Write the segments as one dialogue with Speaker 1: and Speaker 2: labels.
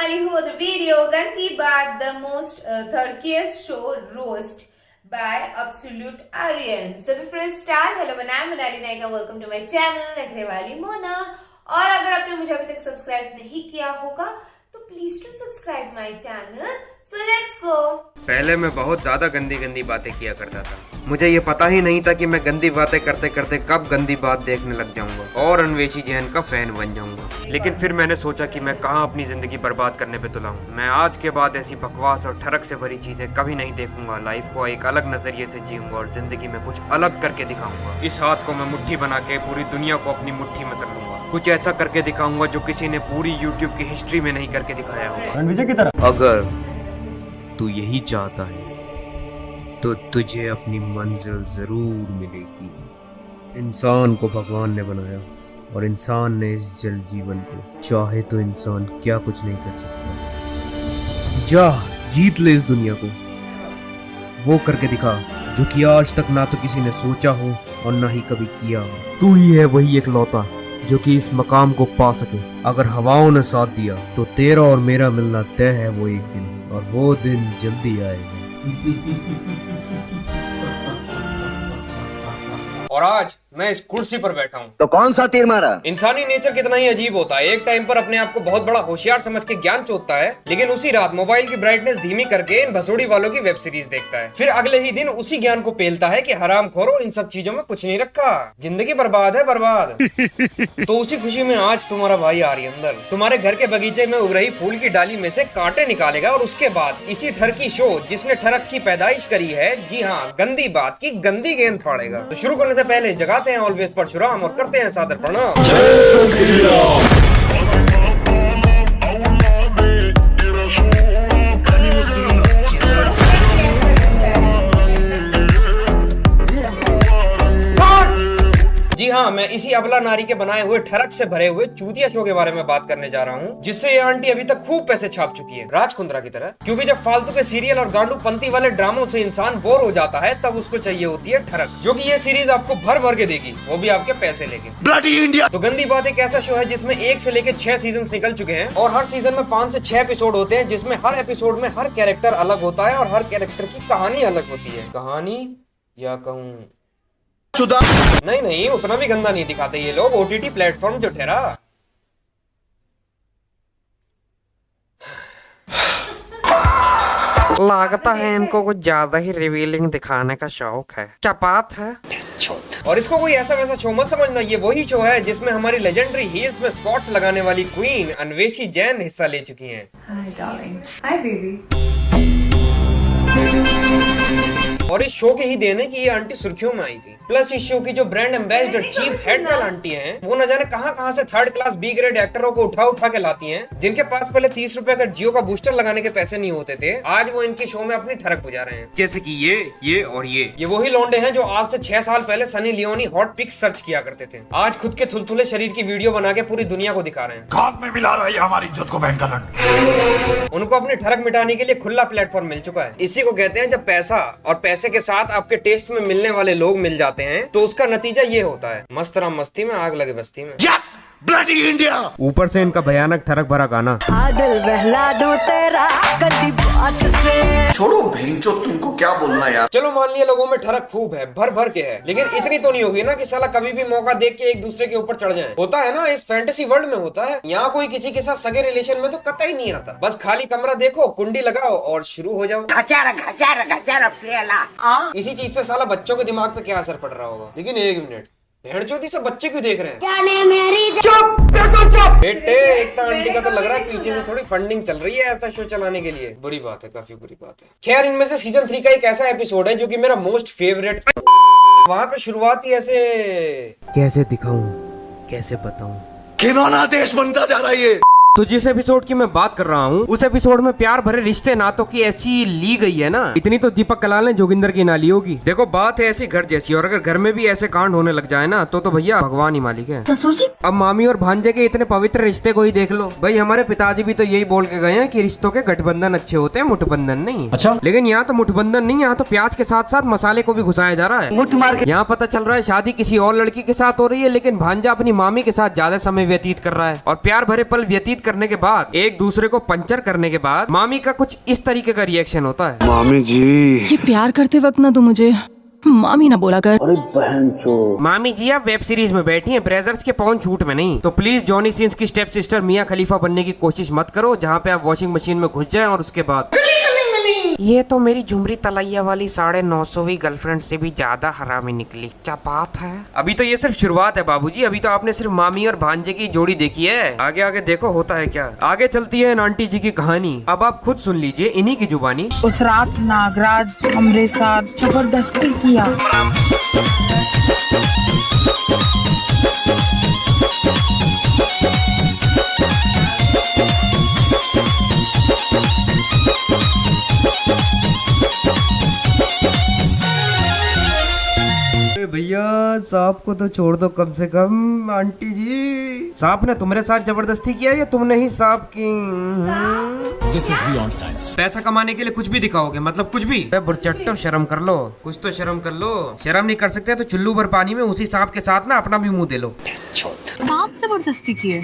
Speaker 1: वाली हूँ the video गंदी बात द मोस्ट थर्कियस्ट show roast by absolute Aryan. सभी फॉर स्टार हेलो बनाया मनाली नायका, वेलकम टू माय चैनल नखरे वाली मोना। और अगर आपने मुझे अभी तक सब्सक्राइब नहीं किया होगा तो please to subscribe my channel. So let's go.
Speaker 2: पहले मैं बहुत ज्यादा गंदी बातें किया करता था। मुझे ये पता ही नहीं था कि मैं गंदी बातें करते करते कब गंदी बात देखने लग जाऊंगा और अन्वेषी जैन का फैन बन जाऊंगा। लेकिन फिर मैंने सोचा कि मैं कहाँ अपनी जिंदगी बर्बाद करने पे तुला हूँ। मैं आज के बाद ऐसी बकवास और ठरक से भरी चीजें कभी नहीं देखूंगा। लाइफ को एक अलग नजरिए से जीऊंगा और जिंदगी में कुछ अलग करके दिखाऊंगा। इस हाथ को मैं मुट्ठी बना के पूरी दुनिया को अपनी मुट्ठी में कर लूंगा। कुछ ऐसा करके दिखाऊंगा जो किसी ने पूरी यूट्यूब की हिस्ट्री में नहीं करके दिखाया होगा। अगर तू यही चाहता है तो तुझे अपनी मंजिल जरूर मिलेगी। इंसान को भगवान ने बनाया और इंसान ने इस जल जीवन को, चाहे तो इंसान क्या कुछ नहीं कर सकता। जा जीत ले इस दुनिया को, वो करके दिखा जो कि आज तक ना तो किसी ने सोचा हो और ना ही कभी किया हो। तू ही है वही एक लौता जो कि इस मकाम को पा सके। अगर हवाओं ने साथ दिया तो तेरा और मेरा मिलना तय है वो एक दिन, और वो दिन जल्दी आएगा। और आज मैं इस कुर्सी पर बैठा हूँ
Speaker 3: तो कौन सा तीर मारा?
Speaker 2: इंसानी नेचर कितना ही अजीब होता है। एक टाइम पर अपने आप को बहुत बड़ा होशियार समझ के ज्ञान चोदता है, लेकिन उसी रात मोबाइल की ब्राइटनेस धीमी करके इन भसोड़ी वालों की वेब सीरीज देखता है। फिर अगले ही दिन उसी ज्ञान को पेलता है कि हराम खोरो, इन सब चीजों में कुछ नहीं रखा, जिंदगी बर्बाद है बर्बाद। तो उसी खुशी में आज तुम्हारा भाई आर्यन तुम्हारे घर के बगीचे में उग रही फूल की डाली में से कांटे निकालेगा और उसके बाद इसी ठरकी शो जिसने ठरक की पैदाइश करी है, जी हाँ, गंदी बात की गंदी गेंद फाड़ेगा। तो शुरू करने से पहले जगाते हैं ऑलवेज परशुराम और करते हैं सादर प्रणाम। जी हाँ, मैं इसी अबला नारी के बनाए हुए ठरक से भरे हुए चूतिया शो के बारे में बात करने जा रहा हूँ, जिससे ये आंटी अभी तक खूब पैसे छाप चुकी है, राज कुंद्रा की तरह। क्योंकि जब फालतू के सीरियल और गांडू पंती वाले ड्रामों से इंसान बोर हो जाता है तब उसको चाहिए होती है ठरक, जो कि ये सीरीज आपको भर भर के देगी, वो भी आपके पैसे लेके। Bloody India. तो गंदी बात एक ऐसा शो है जिसमें 1 से लेकर 6 सीजन निकल चुके हैं और हर सीजन में 5 से 6 एपिसोड होते हैं, जिसमें हर एपिसोड में हर कैरेक्टर अलग होता है और हर कैरेक्टर की कहानी अलग होती है। कहानी या कहूँ नहीं, उतना भी गंदा नहीं दिखाते ये लोग। ओटीटी प्लेटफॉर्म जो ठहरा। लगता है इनको कुछ ज्यादा ही रिवीलिंग दिखाने का शौक है। क्या बात है? और इसको कोई ऐसा वैसा शो मत समझना, ये वही शो है जिसमें हमारी लेजेंडरी हील्स में स्पॉट्स लगाने वाली क्वीन अन्वेषी जैन हिस्सा ले चुकी हैं।
Speaker 1: Hi darling, hi baby.
Speaker 2: और इस शो के ही देने की ये आंटी सुर्खियों में आई थी। प्लस इस शो की जो brand ambassador chief head girl aunty हैं, वो न जाने कहां से 3rd क्लास बी ग्रेड एक्टरों को उठा के लाती हैं, जिनके पास पहले 30 रुपए का जियो का बूस्टर लगाने के पैसे नहीं होते थे। आज वो इनके शो में अपनी ठरक बुझा रहे हैं। जैसे कि ये और ये वही लौंडे हैं जो आज से 6 साल पहले Sunny Leone hot pics search किया करते थे। आज खुद के थुलथुले शरीर की वीडियो बना के पूरी दुनिया को दिखा रहे हैं।
Speaker 4: खाक में मिला रहा है हमारी इज्जत को बहन का लंड।
Speaker 2: उनको अपनी ठरक मिटाने के लिए खुला प्लेटफॉर्म मिल चुका है। इसी को कहते हैं जब पैसा और पैसे के साथ आपके टेस्ट में मिलने वाले लोग मिल जाते हैं तो उसका नतीजा ये होता है, मस्तरा मस्ती में आग लगे बस्ती में।
Speaker 4: Yes bloody India.
Speaker 2: ऊपर से इनका भयानक ठरक भरा गाना।
Speaker 5: दिल बहला दूं तेरा गंदी बात से।
Speaker 6: छोड़ो भेंचो, तुमको क्या बोलना यार।
Speaker 2: चलो मान लिया लोगों में ठरक खूब है, भर भर के है, लेकिन इतनी तो नहीं होगी ना कि साला कभी भी मौका देख के एक दूसरे के ऊपर चढ़ जाए। होता है ना, इस फैंटेसी वर्ल्ड में होता है। यहाँ कोई किसी के साथ सगे रिलेशन में तो कतई नहीं आता। बस खाली कमरा देखो, कुंडी लगाओ और शुरू हो जाओ। इसी चीज से साला बच्चों के दिमाग पे क्या असर पड़ रहा होगा। लेकिन 1 मिनट, भेड़चोदी से बच्चे क्यों देख रहे हैं?
Speaker 5: जाने मेरी
Speaker 2: चुप बेटे, एक तो आंटी का तो लग रहा है पीछे से थोड़ी फंडिंग चल रही है ऐसा शो चलाने के लिए। बुरी बात है, काफी बुरी बात है। खैर, इनमें से सीजन 3 का एक ऐसा एपिसोड है जो कि मेरा मोस्ट फेवरेट। वहाँ पे शुरुआत ही ऐसे, कैसे दिखाऊं, कैसे बताऊं,
Speaker 4: खिलौना देश बनता जा रहा है ये।
Speaker 2: तो जिस एपिसोड की मैं बात कर रहा हूँ उस एपिसोड में प्यार भरे रिश्ते नातों की ऐसी ली गई है ना, इतनी तो दीपक कलाल ने जोगिंदर की ना ली होगी। देखो बात है ऐसी घर जैसी, और अगर घर में भी ऐसे कांड होने लग जाए ना तो भैया भगवान ही मालिक है।
Speaker 5: ससुर जी,
Speaker 2: अब मामी और भांजे के इतने पवित्र रिश्ते को ही देख लो भाई। हमारे पिताजी भी तो यही बोल के गए हैं कि रिश्तों के गठबंधन अच्छे होते हैं, मुठबंधन नहीं।
Speaker 3: अच्छा,
Speaker 2: लेकिन यहाँ तो मुठबंधन नहीं, यहाँ तो प्याज के साथ साथ मसाले को भी घुसाया जा रहा है।
Speaker 3: मुठ मार के
Speaker 2: यहाँ पता चल रहा है शादी किसी और लड़की के साथ हो रही है, लेकिन भांजा अपनी मामी के साथ ज्यादा समय व्यतीत कर रहा है और प्यार भरे पल व्यतीत बातचीत करने के बाद, एक दूसरे को पंचर करने के बाद मामी का कुछ इस तरीके का रिएक्शन होता है।
Speaker 3: मामी जी,
Speaker 7: ये प्यार करते वक्त ना तो मुझे मामी ना बोला कर।
Speaker 2: मामी जी आप वेब सीरीज में बैठी हैं, ब्रेजर्स के पॉन शूट में नहीं। तो प्लीज जॉनी सीन्स की स्टेप सिस्टर मिया खलीफा बनने की कोशिश मत करो, जहाँ पे आप वॉशिंग मशीन में घुस जाएं और उसके बाद ये तो मेरी झुमरी तलैया वाली 950वीं गर्लफ्रेंड से भी ज्यादा हरामी निकली, क्या बात है। अभी तो ये सिर्फ शुरुआत है बाबूजी, अभी तो आपने सिर्फ मामी और भांजे की जोड़ी देखी है, आगे आगे देखो होता है क्या। आगे चलती है आंटी जी की कहानी, अब आप खुद सुन लीजिए इन्हीं की जुबानी।
Speaker 8: उस रात नागराज हमरे साथ जबरदस्ती किया।
Speaker 2: भैया सांप को तो छोड़ दो कम से कम। आंटी जी सांप ने तुम्हारे साथ जबरदस्ती किया या तुमने ही सांप की?
Speaker 4: This is beyond science.
Speaker 2: पैसा कमाने के लिए कुछ भी दिखाओगे, मतलब कुछ भी। बुरचट्टो शर्म कर लो, कुछ तो शर्म कर लो। शर्म नहीं कर सकते तो चुल्लू भर पानी में उसी सांप के साथ ना अपना भी मुंह दे लो।
Speaker 8: सांप जबरदस्ती किए।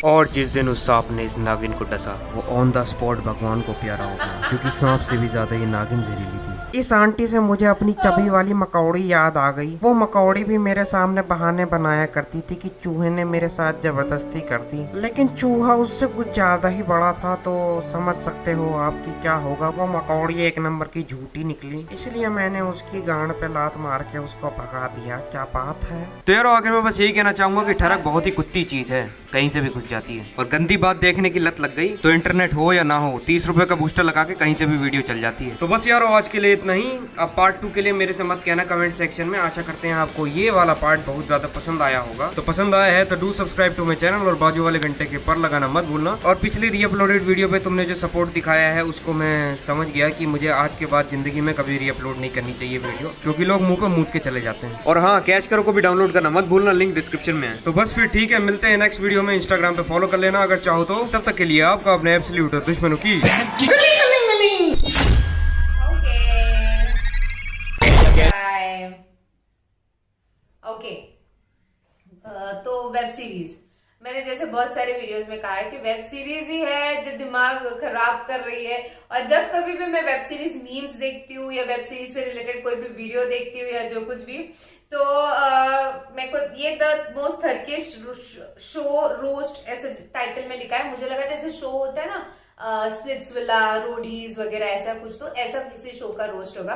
Speaker 2: और जिस दिन उस सांप ने इस नागिन को डसा, वो ऑन द स्पॉट भगवान को प्यारा हो गया, क्योंकि सांप से भी ज्यादा ये नागिन जहरीली थी। इस आंटी से मुझे अपनी चबी वाली मकौड़ी याद आ गई। वो मकौड़ी भी मेरे सामने बहाने बनाया करती थी कि चूहे ने मेरे साथ जबरदस्ती कर दी, लेकिन चूहा उससे कुछ ज्यादा ही बड़ा था, तो समझ सकते हो आपकी क्या होगा। वो मकौड़ी एक नंबर की झूठी निकली, इसलिए मैंने उसकी गांड पे लात मार के उसको भगा दिया। क्या बात है। तो यार आगे मैं बस यही कहना चाहूंगा कि ठरक बहुत ही कुत्ती चीज है, कहीं से भी घुस जाती है, और गंदी बात देखने की लत लग गई तो इंटरनेट हो या ना हो 30 रुपए का बूस्टर लगा के कहीं से भी वीडियो चल जाती है। तो बस यार आज के लिए इतना ही। अब पार्ट 2 के लिए मेरे से मत कहना कमेंट सेक्शन में। आशा करते हैं आपको ये वाला पार्ट बहुत ज्यादा पसंद आया होगा। तो पसंद आया है तो do subscribe to my channel और बाजू वाले घंटे के पर लगाना मत भूलना। और पिछली रीअपलोडेड वीडियो पे तुमने जो सपोर्ट दिखाया है उसको मैं समझ गया कि मुझे आज के बाद जिंदगी में कभी रीअपलोड नहीं करनी चाहिए वीडियो, क्योंकि लोग मुंह पे मूत के चले जाते हैं। और हाँ, कैश करो को भी डाउनलोड करना मत भूलना, लिंक डिस्क्रिप्शन में है। तो बस फिर ठीक है, मिलते हैं नेक्स्ट वीडियो में। इंस्टाग्राम पे फॉलो कर लेना अगर चाहो तो। तब तक के लिए आपका अपने एब्सोल्यूट दुश्मनों की
Speaker 1: ओके। तो वेब सीरीज, मैंने जैसे बहुत सारे वीडियोस में कहा है कि वेब सीरीज ही है जो दिमाग खराब कर रही है। और जब कभी भी मैं वेब सीरीज मीम्स देखती हूँ या वेब सीरीज से रिलेटेड कोई भी वीडियो देखती हूँ या जो कुछ भी, तो मेरे को ये द मोस्ट थर्किश शो रोस्ट ऐसे टाइटल में लिखा है। मुझे लगा जैसे शो होता है ना स्प्लिट्सविला, रोडीज वगैरह, ऐसा कुछ, तो ऐसा किसी शो का रोस्ट होगा।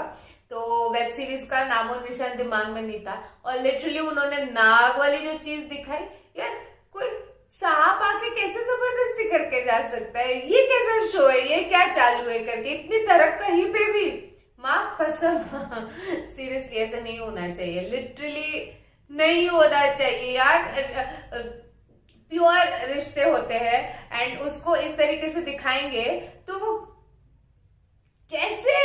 Speaker 1: तो वेब सीरीज का नामो निशान दिमाग में नहीं था, और लिटरली उन्होंने नाग वाली जो चीज दिखाई, यार कोई सांप आके कैसे जबरदस्ती करके जा सकता है? ये कैसा शो है? ये क्या चालू है करके इतनी तरक कहीं पे भी, माँ कसम। सीरियसली ऐसा नहीं होना चाहिए, लिटरली नहीं होना चाहिए यार। प्योर रिश्ते होते हैं एंड उसको इस तरीके से दिखाएंगे तो वो कैसे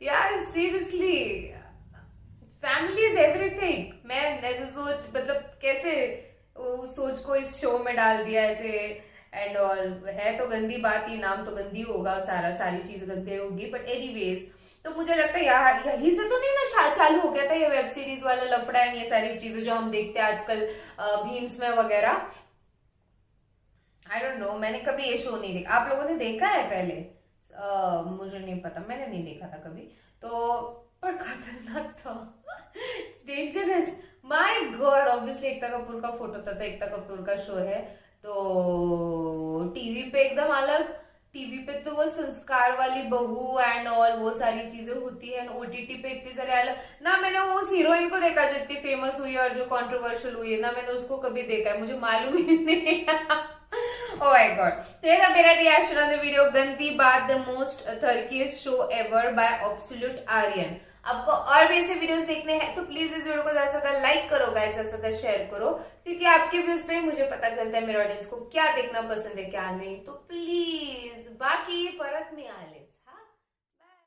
Speaker 1: यार? Seriously, family is everything. मैं ऐसे सोच, मतलब कैसे सोच को इस शो में डाल दिया ऐसे एंड ऑल। है तो गंदी बात ही, नाम तो गंदी होगा, सारी चीज गंदी होगी, बट एनीवेज तो मुझे लगता है यही से तो नहीं ना चालू हो गया था ये वेब सीरीज वाला लफड़ा एंड ये सारी चीजें जो हम देखते हैं आजकल मीम्स में वगैरह। आई डोंट नो, मैंने कभी ये शो नहीं देखा। आप लोगों ने देखा है पहले? मुझे नहीं पता, मैंने नहीं देखा था कभी, तो पर खतरनाक था। It's dangerous, my god. Obviously Ekta Kapoor का फोटो था, तो एकता कपूर का शो है, तो टीवी पे एकदम अलग। टीवी पे तो वो संस्कार वाली बहू एंड ऑल वो सारी चीजें होती है, ओटीटी पे इतनी सारे अलग ना। मैंने उस हीरोइन को देखा जो इतनी फेमस हुई है और जो कंट्रोवर्शियल हुई है ना, मैंने उसको कभी देखा है, मुझे मालूम ही नहीं। Oh my God. तो ये था मेरा रिएक्शन ऑन द वीडियो गंदी बात, द मोस्ट थर्किएस्ट show ever by absolute Aryan. आपको और भी ऐसे वीडियोस देखने हैं तो प्लीज इस वीडियो को ज्यादा से ज्यादा लाइक करो गाइस, ज्यादा से ज्यादा शेयर करो, क्योंकि आपके व्यूज पे मुझे पता चलता है मेरे ऑडियंस को क्या देखना पसंद है क्या नहीं। तो प्लीज बाकी परत में आले।